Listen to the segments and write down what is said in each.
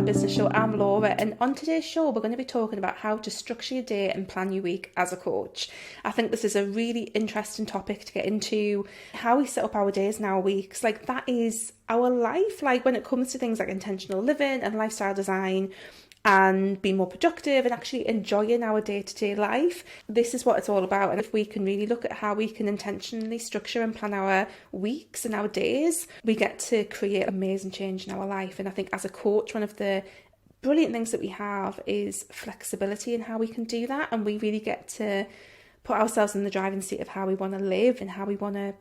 Business Show. I'm Laura, and on today's show we're going to be talking about how to structure your day and plan your week as a coach. I think this is a really interesting topic to get into, how we set up our days and our weeks. Like, that is our life. Like, when it comes to things like intentional living and lifestyle design and being more productive and actually enjoying our day-to-day life, this is what it's all about. And if we can really look at how we can intentionally structure and plan our weeks and our days, we get to create amazing change in our life. And I think as a coach, one of the brilliant things that we have is flexibility in how we can do that, and we really get to put ourselves in the driving seat of how we want to live and how we want to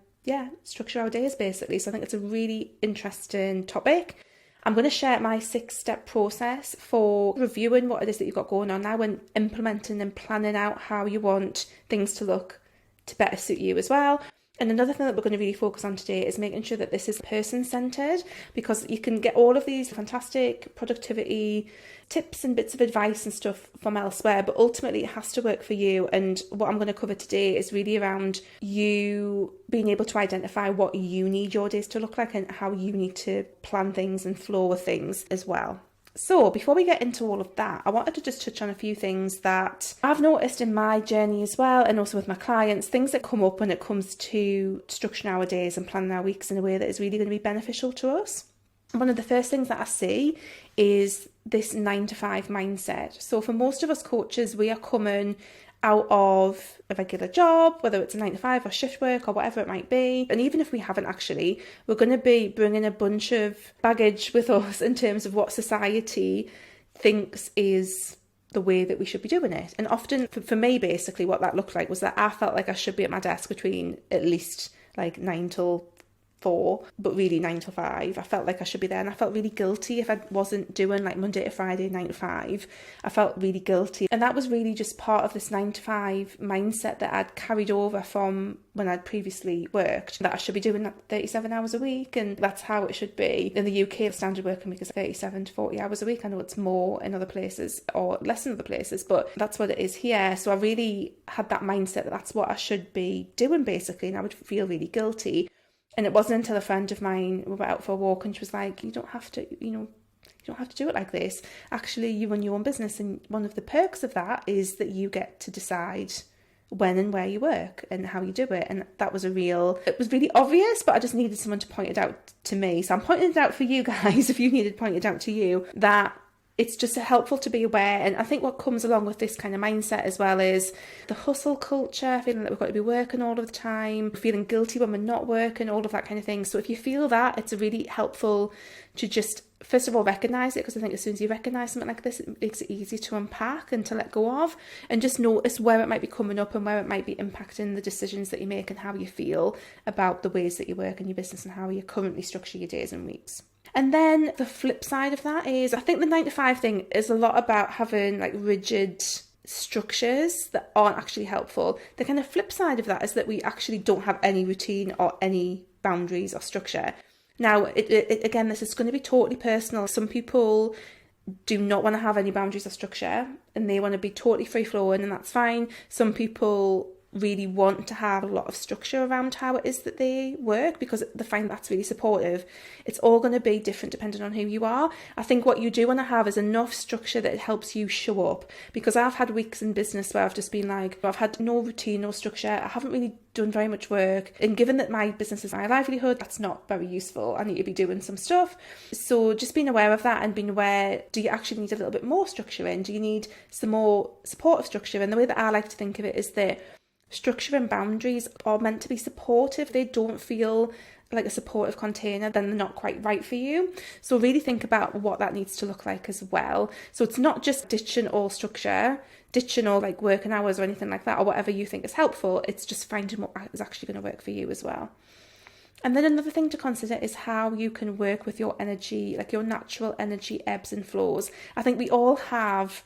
structure our days, basically. So I think it's a really interesting topic. I'm going to share my 6-step process for reviewing what it is that you've got going on now and implementing and planning out how you want things to look to better suit you as well. And another thing that we're going to really focus on today is making sure that this is person-centered, because you can get all of these fantastic productivity tips and bits of advice and stuff from elsewhere, but ultimately it has to work for you. And what I'm going to cover today is really around you being able to identify what you need your days to look like and how you need to plan things and flow with things as well. So before we get into all of that, I wanted to just touch on a few things that I've noticed in my journey as well, and also with my clients, things that come up when it comes to structuring our days and planning our weeks in a way that is really going to be beneficial to us. One of the first things that I see is this 9-to-5 mindset. So for most of us coaches, we are coming out of a regular job, whether it's a 9-to-5 or shift work or whatever it might be. And even if we haven't actually, we're going to be bringing a bunch of baggage with us in terms of what society thinks is the way that we should be doing it. And often for me, basically what that looked like was that I felt like I should be at my desk between at least like 9 till 4, but really 9 till 5. I felt like I should be there, and I felt really guilty if I wasn't doing like Monday to Friday 9 to 5. I felt really guilty, and that was really just part of this 9 to 5 mindset that I'd carried over from when I'd previously worked, that I should be doing that 37 hours a week, and that's how it should be. In the UK, the standard working week is 37 to 40 hours a week. I know it's more in other places or less in other places, but that's what it is here. So I really had that mindset that that's what I should be doing, basically, and I would feel really guilty. And it wasn't until a friend of mine, we went out for a walk, and she was like, you don't have to do it like this. Actually, you run your own business, and one of the perks of that is that you get to decide when and where you work and how you do it. And that was it was really obvious, but I just needed someone to point it out to me. So I'm pointing it out for you guys, if you needed pointed out to you, that it's just helpful to be aware. And I think what comes along with this kind of mindset as well is the hustle culture, feeling that we've got to be working all of the time, feeling guilty when we're not working, all of that kind of thing. So if you feel that, it's really helpful to just, first of all, recognise it, because I think as soon as you recognise something like this, it makes it easy to unpack and to let go of, and just notice where it might be coming up and where it might be impacting the decisions that you make and how you feel about the ways that you work in your business and how you currently structure your days and weeks. And then the flip side of that is, I think the 9 to 5 thing is a lot about having like rigid structures that aren't actually helpful. The kind of flip side of that is that we actually don't have any routine or any boundaries or structure. Now, again, this is going to be totally personal. Some people do not want to have any boundaries or structure, and they want to be totally free flowing, and that's fine. Some people really want to have a lot of structure around how it is that they work because they find that's really supportive. It's all going to be different depending on who you are. I think what you do want to have is enough structure that it helps you show up, because I've had weeks in business where I've just been like, I've had no routine, no structure. I haven't really done very much work, and given that my business is my livelihood, that's not very useful. I need to be doing some stuff. So just being aware of that and being aware, do you actually need a little bit more structure in? Do you need some more supportive structure? And the way that I like to think of it is that structure and boundaries are meant to be supportive. They don't feel like a supportive container, then they're not quite right for you. So really think about what that needs to look like as well. So it's not just ditching all structure, ditching all like working hours or anything like that, or whatever you think is helpful. It's just finding what is actually going to work for you as well. And then another thing to consider is how you can work with your energy, like your natural energy ebbs and flows. I think we all have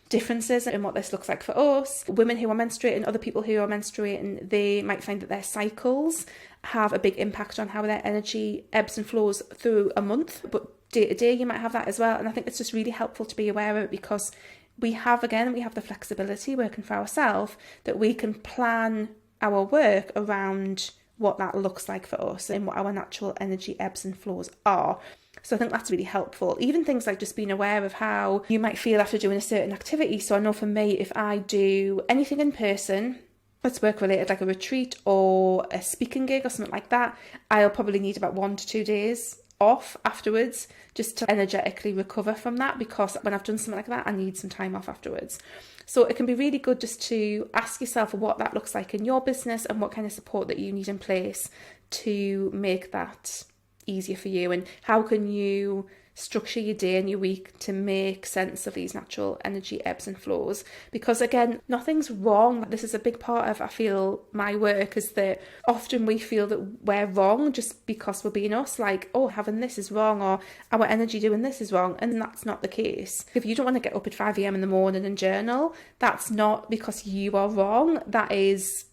differences in what this looks like for us. Women who are menstruating, other people who are menstruating, they might find that their cycles have a big impact on how their energy ebbs and flows through a month, but day to day you might have that as well. And I think it's just really helpful to be aware of it, because we have the flexibility working for ourselves that we can plan our work around what that looks like for us and what our natural energy ebbs and flows are. So I think that's really helpful. Even things like just being aware of how you might feel after doing a certain activity. So I know for me, if I do anything in person, that's work related, like a retreat or a speaking gig or something like that, I'll probably need about 1 to 2 days off afterwards just to energetically recover from that, because when I've done something like that, I need some time off afterwards. So it can be really good just to ask yourself what that looks like in your business and what kind of support that you need in place to make that easier for you, and how can you structure your day and your week to make sense of these natural energy ebbs and flows. Because again, nothing's wrong. This is a big part of, I feel, my work, is that often we feel that we're wrong just because we're being us, like, oh, having this is wrong, or our energy doing this is wrong, and that's not the case. If you don't want to get up at 5 a.m. in the morning and journal, that's not because you are wrong. That is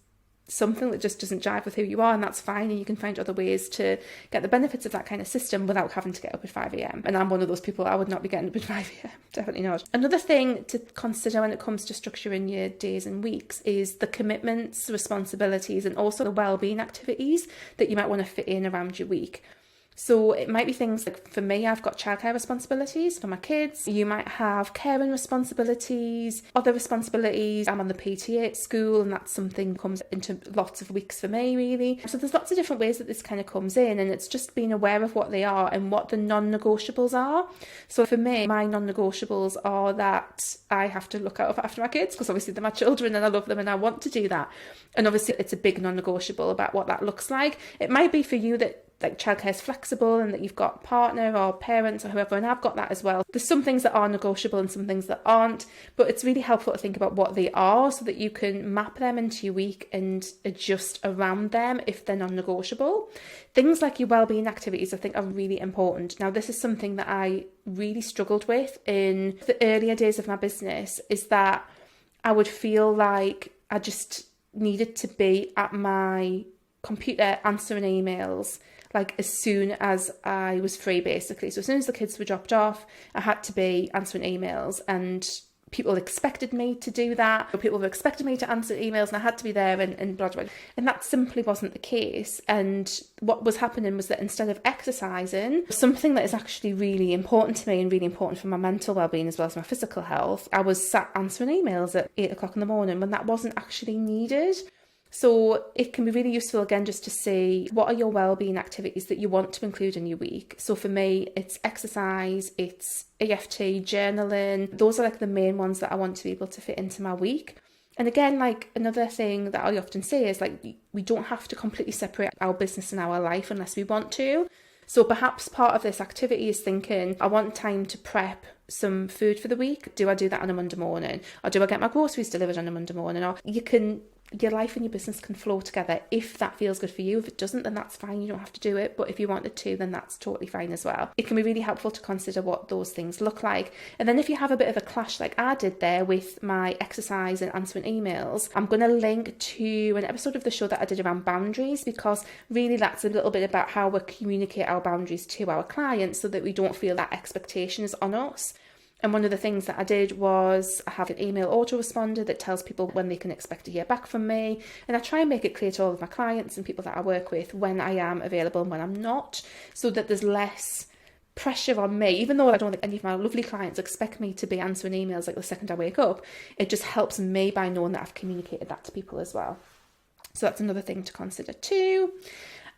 something that just doesn't jive with who you are, and that's fine, and you can find other ways to get the benefits of that kind of system without having to get up at 5 a.m. And I'm one of those people. I would not be getting up at 5 a.m. Definitely not. Another thing to consider when it comes to structuring your days and weeks is the commitments, responsibilities, and also the wellbeing activities that you might want to fit in around your week. So it might be things like, for me, I've got childcare responsibilities for my kids. You might have caring responsibilities, other responsibilities. I'm on the PTA at school, and that's something that comes into lots of weeks for me, really. So there's lots of different ways that this kind of comes in, and it's just being aware of what they are and what the non-negotiables are. So for me, my non-negotiables are that I have to look out after my kids, because obviously they're my children and I love them and I want to do that. And obviously it's a big non-negotiable about what that looks like. It might be for you that like childcare is flexible and that you've got a partner or parents or whoever, and I've got that as well. There's some things that are negotiable and some things that aren't, but it's really helpful to think about what they are so that you can map them into your week and adjust around them if they're non-negotiable. Things like your wellbeing activities, I think, are really important. Now, this is something that I really struggled with in the earlier days of my business, is that I would feel like I just needed to be at my computer answering emails like as soon as I was free, basically. So as soon as the kids were dropped off, I had to be answering emails, and people expected me to do that. People were expecting me to answer emails, and I had to be there and blah, blah, blah. And that simply wasn't the case. And what was happening was that instead of exercising, something that is actually really important to me and really important for my mental well-being as well as my physical health, I was sat answering emails at 8 o'clock in the morning when that wasn't actually needed. So it can be really useful, again, just to see what are your wellbeing activities that you want to include in your week. So for me, it's exercise, it's EFT, journaling. Those are like the main ones that I want to be able to fit into my week. And again, like another thing that I often say is like, we don't have to completely separate our business and our life unless we want to. So perhaps part of this activity is thinking, I want time to prep some food for the week. Do I do that on a Monday morning? Or do I get my groceries delivered on a Monday morning? Or your life and your business can flow together if that feels good for you. If it doesn't, then that's fine. You don't have to do it. But if you wanted to, then that's totally fine as well. It can be really helpful to consider what those things look like. And then if you have a bit of a clash like I did there with my exercise and answering emails, I'm going to link to an episode of the show that I did around boundaries, because really that's a little bit about how we communicate our boundaries to our clients so that we don't feel that expectation is on us. And one of the things that I did was I have an email autoresponder that tells people when they can expect to hear back from me. And I try and make it clear to all of my clients and people that I work with when I am available and when I'm not, so that there's less pressure on me. Even though I don't think any of my lovely clients expect me to be answering emails like the second I wake up, it just helps me by knowing that I've communicated that to people as well. So that's another thing to consider too.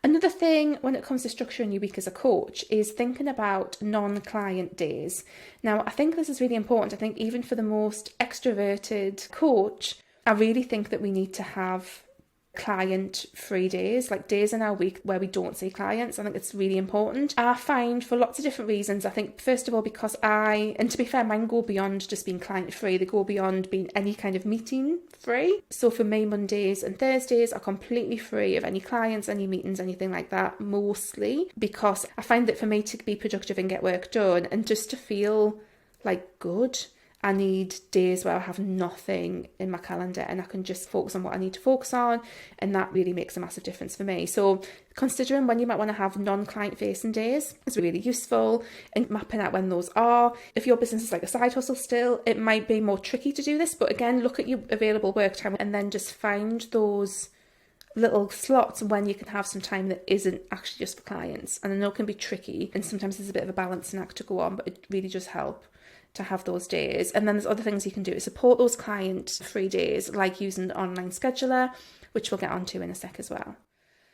Another thing when it comes to structuring your week as a coach is thinking about non-client days. Now, I think this is really important. I think even for the most extroverted coach, I really think that we need to have client-free days, like days in our week where we don't see clients. I think it's really important. I find for lots of different reasons. I think, first of all, because and to be fair, mine go beyond just being client-free. They go beyond being any kind of meeting-free. So for me, Mondays and Thursdays are completely free of any clients, any meetings, anything like that, mostly because I find that for me to be productive and get work done and just to feel like good, I need days where I have nothing in my calendar and I can just focus on what I need to focus on, and that really makes a massive difference for me. So considering when you might want to have non-client facing days is really useful, and mapping out when those are. If your business is like a side hustle still, it might be more tricky to do this, but again, look at your available work time and then just find those little slots when you can have some time that isn't actually just for clients. And I know it can be tricky, and sometimes there's a bit of a balancing act to go on, but it really does help to have those days. And then there's other things you can do to support those client-free days, like using an online scheduler, which we'll get onto in a sec as well.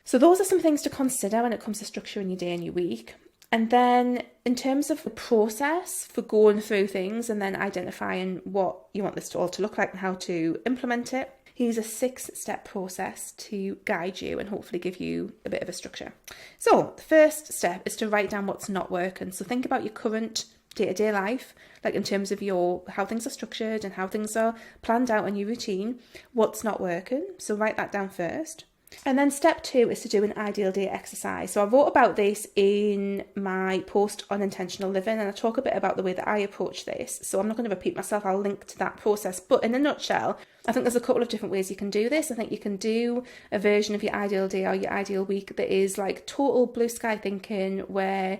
So those are some things to consider when it comes to structuring your day and your week. And then in terms of the process for going through things and then identifying what you want this all to look like and how to implement it, here's a 6-step process to guide you and hopefully give you a bit of a structure. So the first step is to write down what's not working. So think about your current day-to-day life, like in terms of how things are structured and how things are planned out in your routine, what's not working. So write that down first. And then step 2 is to do an ideal day exercise. So I wrote about this in my post on intentional living, and I talk a bit about the way that I approach this. So I'm not going to repeat myself. I'll link to that process. But in a nutshell, I think there's a couple of different ways you can do this. I think you can do a version of your ideal day or your ideal week that is like total blue sky thinking, where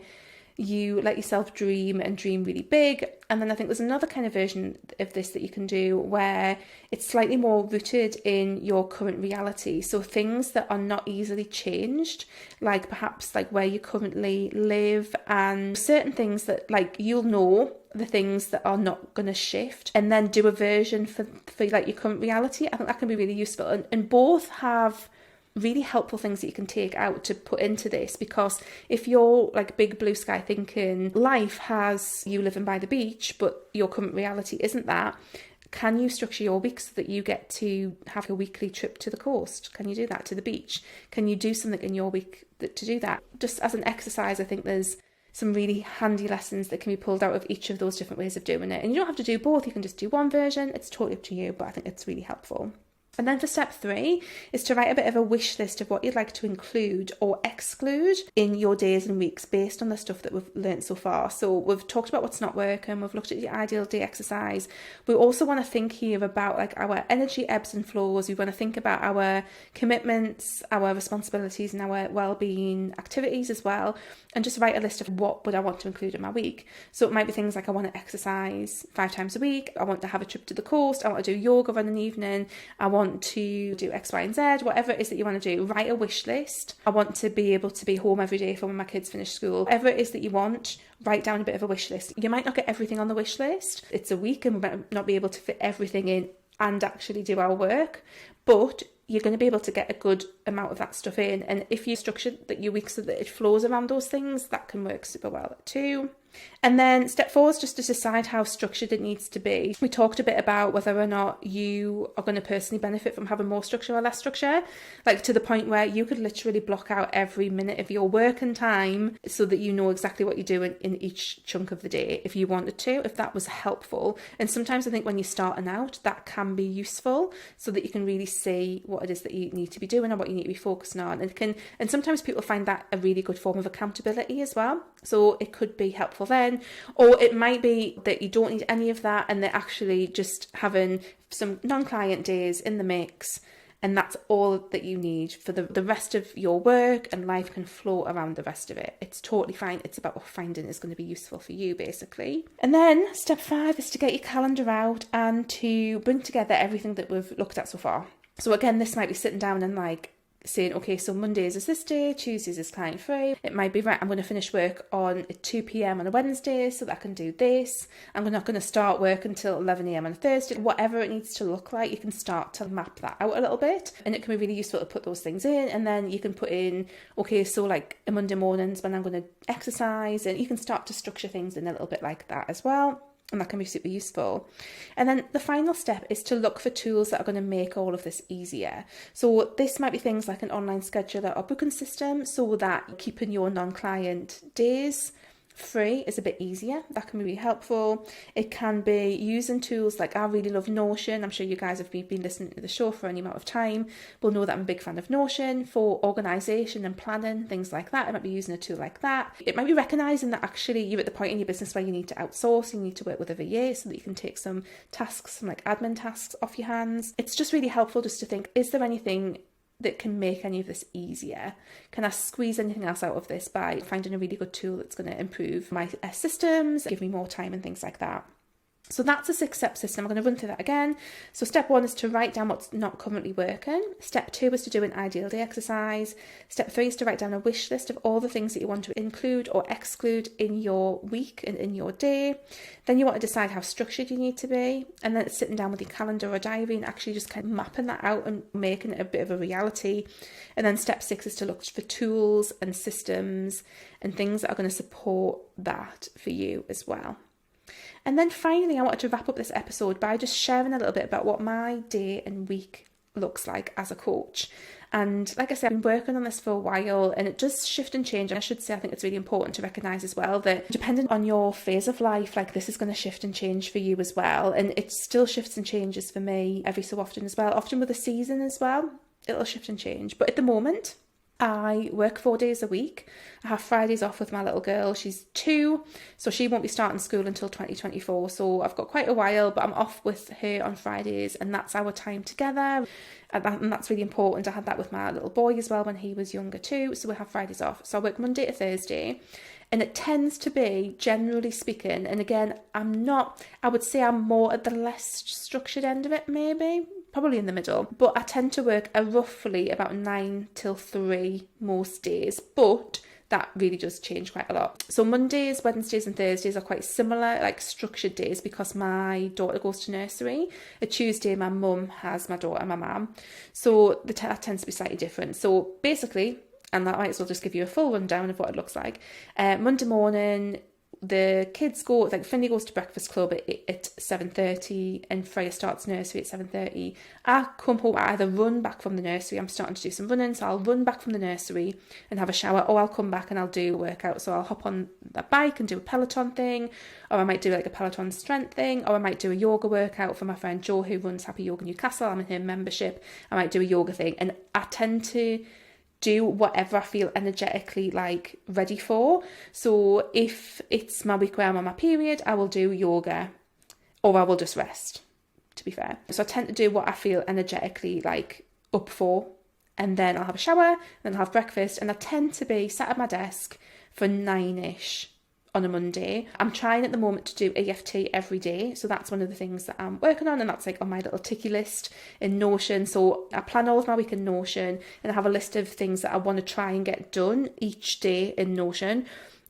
you let yourself dream and dream really big. And then I think there's another kind of version of this that you can do where it's slightly more rooted in your current reality. So things that are not easily changed, like perhaps like where you currently live, and certain things that like you'll know the things that are not going to shift, and then do a version for like your current reality. I think that can be really useful, and both have really helpful things that you can take out to put into this, because if you're like big blue sky thinking life has you living by the beach but your current reality isn't that, can you structure your week so that you get to have a weekly trip to the coast? Can you do that, to the beach? Can you do something in your week to do that? Just as an exercise, I think there's some really handy lessons that can be pulled out of each of those different ways of doing it. And you don't have to do both, you can just do one version. It's totally up to you, but I think it's really helpful. And then for step 3 is to write a bit of a wish list of what you'd like to include or exclude in your days and weeks based on the stuff that we've learned so far. So we've talked about what's not working, we've looked at the ideal day exercise. We also want to think here about like our energy ebbs and flows. We want to think about our commitments, our responsibilities, and our wellbeing activities as well. And just write a list of what would I want to include in my week. So it might be things like I want to exercise 5 times a week. I want to have a trip to the coast. I want to do yoga in an evening. I want to do X, Y, and Z, whatever it is that you want to do. Write a wish list. I want to be able to be home every day for when my kids finish school. Whatever it is that you want, write down a bit of a wish list. You might not get everything on the wish list. It's a week and we might not be able to fit everything in and actually do our work, but you're going to be able to get a good amount of that stuff in. And if you structure that your week so that it flows around those things, that can work super well too. And then step 4 is just to decide how structured it needs to be. We talked a bit about whether or not you are going to personally benefit from having more structure or less structure, like to the point where you could literally block out every minute of your working time so that you know exactly what you're doing in each chunk of the day if you wanted to, if that was helpful. And sometimes I think when you're starting out, that can be useful so that you can really see what it is that you need to be doing and what you need to be focusing on. And sometimes people find that a really good form of accountability as well. So it could be helpful then, or it might be that you don't need any of that and they're actually just having some non-client days in the mix, and that's all that you need for the rest of your work, and life can flow around the rest of it. It's totally fine. It's about what finding is going to be useful for you, basically. And then step 5 is to get your calendar out and to bring together everything that we've looked at so far. So again, this might be sitting down and like saying, okay, so Mondays is this day, Tuesdays is client free. It might be, right, I'm going to finish work on 2 p.m. on a Wednesday so that I can do this. I'm not going to start work until 11 a.m. on a Thursday. Whatever it needs to look like, you can start to map that out a little bit, and it can be really useful to put those things in. And then you can put in, okay, so like a Monday mornings when I'm going to exercise, and you can start to structure things in a little bit like that as well. And that can be super useful. And then the final step is to look for tools that are going to make all of this easier. So this might be things like an online scheduler or booking system, so that keeping your non-client days free is a bit easier. That can be really helpful. It can be using tools like, I really love Notion. I'm sure you guys have been listening to the show for any amount of time will know that I'm a big fan of Notion for organisation and planning, things like that. It might be using a tool like that. It might be recognising that actually you're at the point in your business where you need to outsource, you need to work with a VA so that you can take some tasks, some like admin tasks off your hands. It's just really helpful just to think, is there anything that can make any of this easier? Can I squeeze anything else out of this by finding a really good tool that's going to improve my systems, give me more time and things like that? So that's a 6-step system. I'm going to run through that again. So step 1 is to write down what's not currently working. Step 2 is to do an ideal day exercise. Step 3 is to write down a wish list of all the things that you want to include or exclude in your week and in your day. Then you want to decide how structured you need to be. And then it's sitting down with your calendar or diary and actually just kind of mapping that out and making it a bit of a reality. And then step 6 is to look for tools and systems and things that are going to support that for you as well. And then finally, I wanted to wrap up this episode by just sharing a little bit about what my day and week looks like as a coach. And like I said, I've been working on this for a while and it does shift and change. And I should say, I think it's really important to recognise as well that depending on your phase of life, like this is going to shift and change for you as well. And it still shifts and changes for me every so often as well, often with the season as well. It'll shift and change. But at the moment, I work 4 days a week. I have Fridays off with my little girl. She's 2, so she won't be starting school until 2024. So I've got quite a while, but I'm off with her on Fridays and that's our time together. And that's really important. I had that with my little boy as well when he was younger too. So we have Fridays off. So I work Monday to Thursday. And it tends to be, generally speaking, and again, I would say I'm more at the less structured end of it, maybe, probably in the middle. But I tend to work roughly about 9 till 3 most days, but that really does change quite a lot. So Mondays, Wednesdays and Thursdays are quite similar, like structured days, because my daughter goes to nursery. A Tuesday, my mum has my daughter, my mum. So that tends to be slightly different. So basically, and that might as well just give you a full rundown of what it looks like. Monday morning, the kids go, like Finley goes to breakfast club at 7:30 and Freya starts nursery at 7:30. I come home, I either run back from the nursery, I'm starting to do some running, so I'll run back from the nursery and have a shower, or I'll come back and I'll do a workout. So I'll hop on that bike and do a Peloton thing, or I might do like a Peloton strength thing, or I might do a yoga workout for my friend Jo who runs Happy Yoga Newcastle. I'm in her membership. I might do a yoga thing, and I tend to do whatever I feel energetically like ready for. So if it's my week where I'm on my period, I will do yoga, or I will just rest, to be fair. So I tend to do what I feel energetically like up for, and then I'll have a shower, then I'll have breakfast, and I tend to be sat at my desk for 9ish on a Monday. I'm trying at the moment to do EFT every day, so that's one of the things that I'm working on, and that's like on my little ticky list in Notion. So I plan all of my week in Notion, and I have a list of things that I want to try and get done each day in Notion,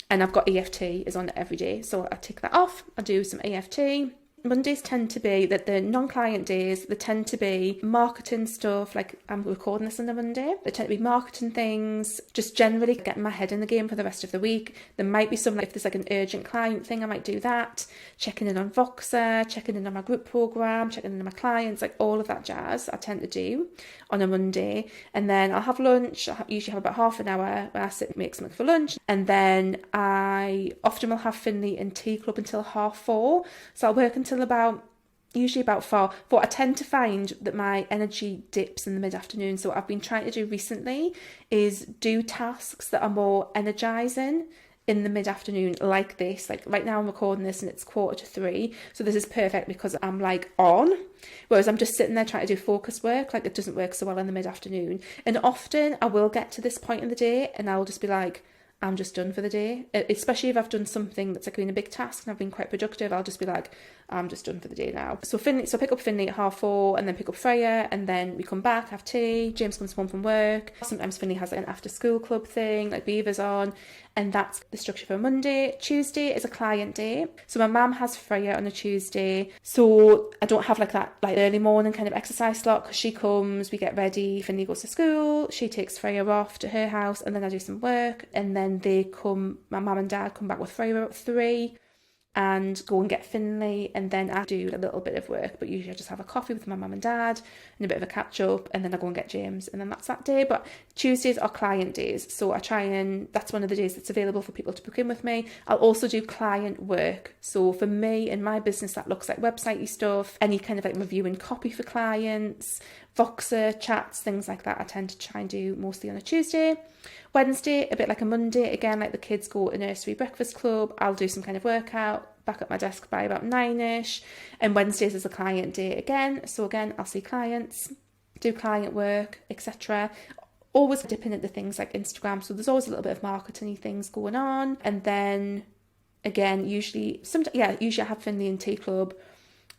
and I've got EFT is on every day, so I tick that off. I do some EFT. Mondays tend to be that the non-client days, they tend to be marketing stuff, like I'm recording this on a Monday. They tend to be marketing things, just generally getting my head in the game for the rest of the week. There might be some, like if there's like an urgent client thing, I might do that. Checking in on Voxer, checking in on my group program, checking in on my clients, like all of that jazz I tend to do on a Monday. And then I'll have lunch. I usually have about half an hour where I sit and make something for lunch. And then I often will have Finley and tea club until 4:30. So I'll work until usually about 4. But I tend to find that my energy dips in the mid-afternoon. So what I've been trying to do recently is do tasks that are more energizing in the mid-afternoon, like this. Like right now I'm recording this and it's 2:45, so this is perfect because I'm like on, whereas I'm just sitting there trying to do focus work. Like it doesn't work so well in the mid-afternoon. And often I will get to this point in the day and I'll just be like, I'm just done for the day. Especially if I've done something that's like been a big task and I've been quite productive, I'll just be like, I'm just done for the day now. So pick up Finley at 4:30 and then pick up Freya, and then we come back, have tea. James comes home from work. Sometimes Finley has like an after school club thing, like Beaver's on, and that's the structure for Monday. Tuesday is a client day. So my mum has Freya on a Tuesday. So I don't have like that like early morning kind of exercise slot, because she comes, we get ready, Finley goes to school, she takes Freya off to her house, and then I do some work, and then my mum and dad come back with Freya at 3 and go and get Finley, and then I do a little bit of work, but usually I just have a coffee with my mum and dad and a bit of a catch up, and then I go and get James, and then that's that day. But Tuesdays are client days, so that's one of the days that's available for people to book in with me. I'll also do client work. So for me and my business, that looks like websitey stuff, any kind of like reviewing copy for clients, Voxer chats, things like that. I tend to try and do mostly on a Tuesday. Wednesday, a bit like a Monday, again, like the kids go to nursery breakfast club, I'll do some kind of workout, back at my desk by about 9ish, and Wednesdays is a client day again. So again, I'll see clients, do client work, etc. Always dipping into things like Instagram, so there's always a little bit of marketing-y things going on. And then again, usually I have Finley and tea club,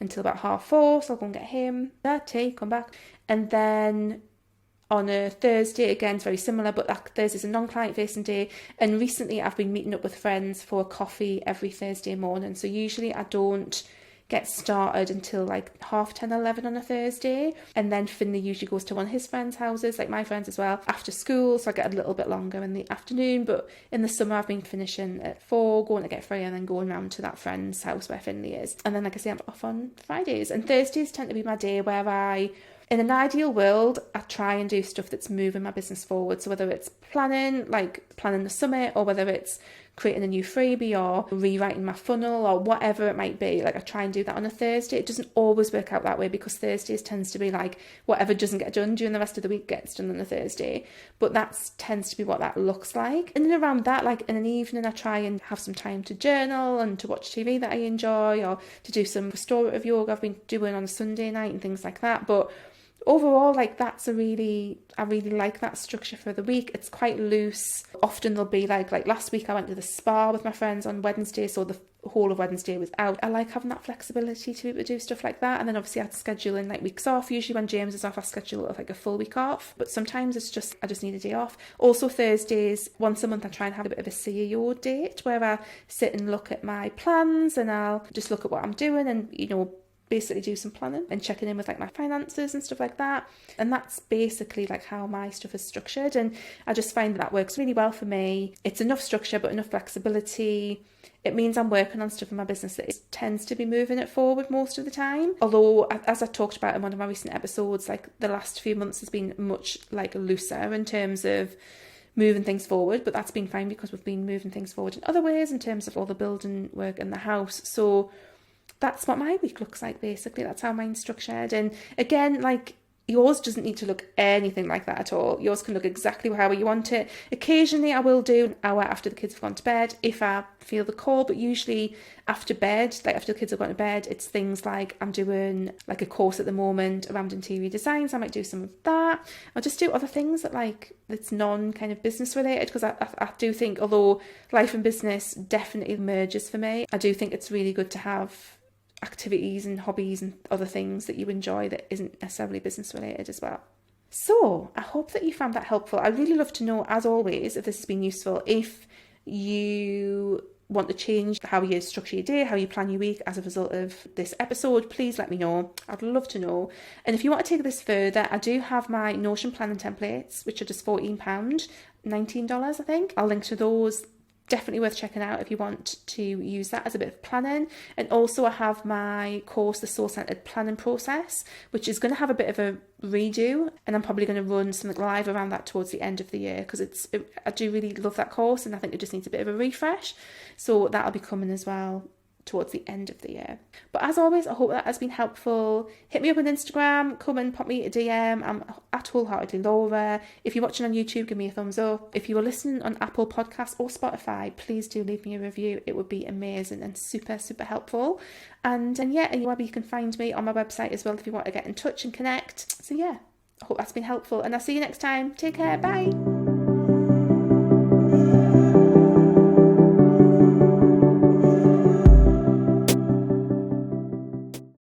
until about 4:30, so I'll go and get him, tea, come back. And then on a Thursday, again, it's very similar, but that Thursday's a non-client facing day. And recently I've been meeting up with friends for a coffee every Thursday morning. So usually I don't get started until like 10:30, 11 on a Thursday. And then Finley usually goes to one of his friends' houses, like my friends as well, after school. So I get a little bit longer in the afternoon. But in the summer, I've been finishing at 4, going to get Freya, and then going round to that friend's house where Finley is. And then, like I say, I'm off on Fridays. And Thursdays tend to be my day where in an ideal world, I try and do stuff that's moving my business forward. So whether it's planning the summit, or whether it's creating a new freebie or rewriting my funnel or whatever it might be, like I try and do that on a Thursday. It doesn't always work out that way, because Thursdays tends to be like whatever doesn't get done during the rest of the week gets done on a Thursday. But that tends to be what that looks like. And then around that, like in an evening, I try and have some time to journal and to watch TV that I enjoy, or to do some restorative yoga I've been doing on a Sunday night and things like that. But overall, like I really like that structure for the week. It's quite loose. Often there'll be like last week I went to the spa with my friends on Wednesday, so the whole of Wednesday was out. I like having that flexibility to be able to do stuff like that. And then obviously I have to schedule in like weeks off. Usually when James is off, I schedule like a full week off. But sometimes it's just, I just need a day off. Also Thursdays, once a month, I try and have a bit of a CEO date where I sit and look at my plans, and I'll just look at what I'm doing and, basically do some planning and checking in with like my finances and stuff like that. And that's basically like how my stuff is structured, and I just find that works really well for me. It's enough structure but enough flexibility. It means I'm working on stuff in my business that it tends to be moving it forward most of the time. Although, as I talked about in one of my recent episodes, like the last few months has been much like looser in terms of moving things forward, but that's been fine because we've been moving things forward in other ways in terms of all the building work in the house. So that's what my week looks like, basically. That's how mine's structured. And again, like yours doesn't need to look anything like that at all. Yours can look exactly however you want it. Occasionally I will do an hour after the kids have gone to bed if I feel the call, but usually after bed, like after the kids have gone to bed, it's things like I'm doing like a course at the moment around interior design, so I might do some of that. I'll just do other things that's non kind of business related, because I do think, although life and business definitely merges for me, I do think it's really good to have activities and hobbies and other things that you enjoy that isn't necessarily business related as well. So I hope that you found that helpful. I'd really love to know, as always, if this has been useful. If you want to change how you structure your day, how you plan your week as a result of this episode, please let me know. I'd love to know. And if you want to take this further, I do have my Notion planning templates, which are just £14, $19 I think. I'll link to those. Definitely worth checking out if you want to use that as a bit of planning. And also I have my course, the Soul-Centered Planning Process, which is going to have a bit of a redo, and I'm probably going to run something live around that towards the end of the year, because I do really love that course, and I think it just needs a bit of a refresh. So that'll be coming as well towards the end of the year. But as always, I hope that has been helpful. Hit me up on Instagram, come and pop me a DM. I'm at Wholeheartedly Laura. If you're watching on YouTube, give me a thumbs up. If you are listening on Apple Podcasts or Spotify, please do leave me a review. It would be amazing and super, super helpful. And yeah, anywhere you can find me on my website as well if you want to get in touch and connect. So yeah, I hope that's been helpful, and I'll see you next time. Take care. Bye.